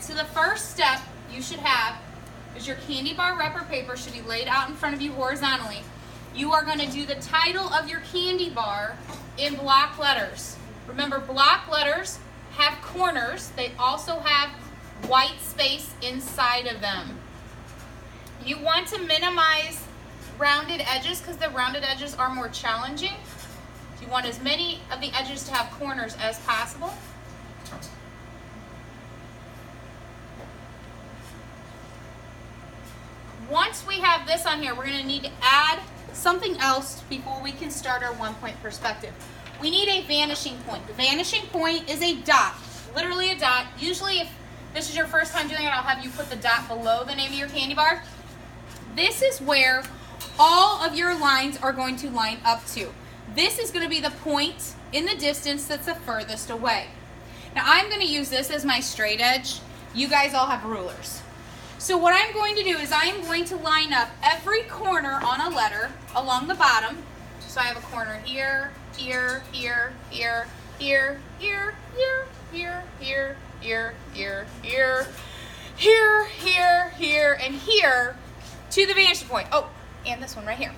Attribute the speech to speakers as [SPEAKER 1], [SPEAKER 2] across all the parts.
[SPEAKER 1] right, so the first step you should have is your candy bar wrapper paper should be laid out in front of you horizontally. You are going to do the title of your candy bar in block letters. Remember, block letters have corners. They also have white space inside of them. You want to minimize rounded edges because the rounded edges are more challenging. You want as many of the edges to have corners as possible. Once we have this on here, we're going to need to add something else before we can start our one-point perspective. We need a vanishing point. The vanishing point is a dot, literally a dot. Usually if this is your first time doing it, I'll have you put the dot below the name of your candy bar. This is where all of your lines are going to line up to. This is going to be the point in the distance that's the furthest away. Now I'm going to use this as my straight edge. You guys all have rulers. So what I'm going to do is I'm going to line up every corner on a letter along the bottom. So I have a corner here, here, here, here, here, here, here, here, here, here, here, here, here, here, here, and here to the vanishing point. Oh, and this one right here.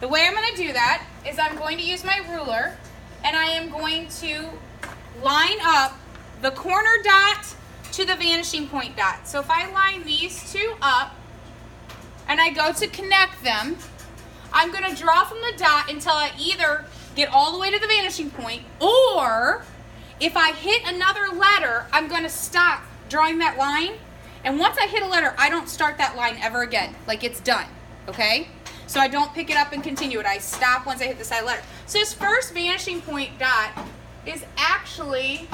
[SPEAKER 1] The way I'm going to do that is I'm going to use my ruler and I am going to line up the corner dot to the vanishing point dot. So if I line these two up and I go to connect them, I'm going to draw from the dot until I either get all the way to the vanishing point, or if I hit another letter, I'm going to stop drawing that line. And once I hit a letter, I don't start that line ever again. Like, it's done, okay? So I don't pick it up and continue it. I stop once I hit the side letter. So this first vanishing point dot is actually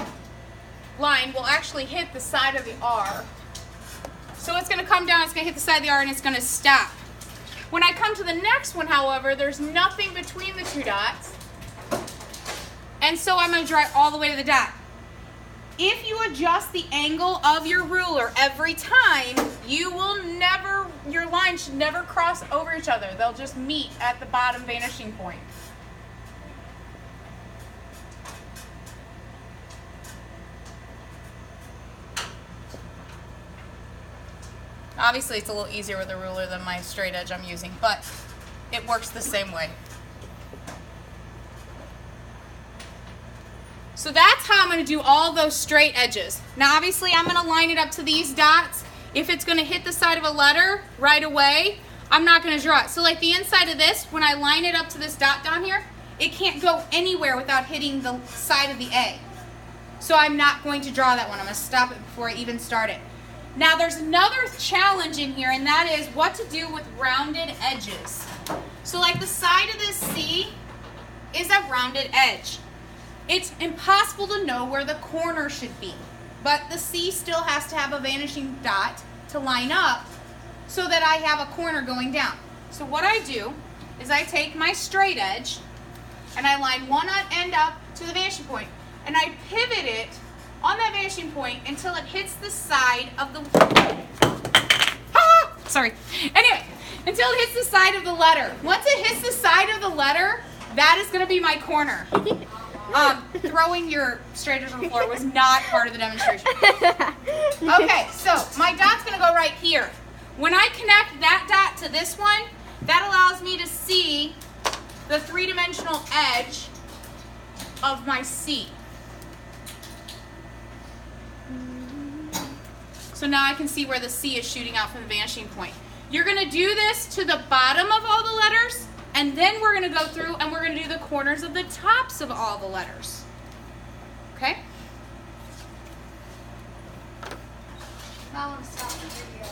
[SPEAKER 1] line will actually hit the side of the R. So it's going to come down, it's going to hit the side of the R, and it's going to stop. When I come to the next one, however, there's nothing between the two dots. And so I'm going to draw it all the way to the dot. If you adjust the angle of your ruler every time, your lines should never cross over each other. They'll just meet at the bottom vanishing point. Obviously, it's a little easier with a ruler than my straight edge I'm using, but it works the same way. So that's how I'm going to do all those straight edges. Now, obviously, I'm going to line it up to these dots. If it's going to hit the side of a letter right away, I'm not going to draw it. So like the inside of this, when I line it up to this dot down here, it can't go anywhere without hitting the side of the A. So I'm not going to draw that one. I'm going to stop it before I even start it. Now there's another challenge in here, and that is what to do with rounded edges. So like the side of this C is a rounded edge. It's impossible to know where the corner should be, but the C still has to have a vanishing dot to line up so that I have a corner going down. So what I do is I take my straight edge and I line one end up to the vanishing point, and I pivot it on that vanishing point until it hits the side of the until it hits the side of the letter. Once it hits the side of the letter, that is going to be my corner. Throwing your straight edge on the floor was not part of the demonstration. Okay, so my dot's going to go right here. When I connect that dot to this one, that allows me to see the three-dimensional edge of my C. So now I can see where the C is shooting out from the vanishing point. You're going to do this to the bottom of all the letters, and then we're going to go through and we're going to do the corners of the tops of all the letters. Okay?
[SPEAKER 2] Now I want to stop the video.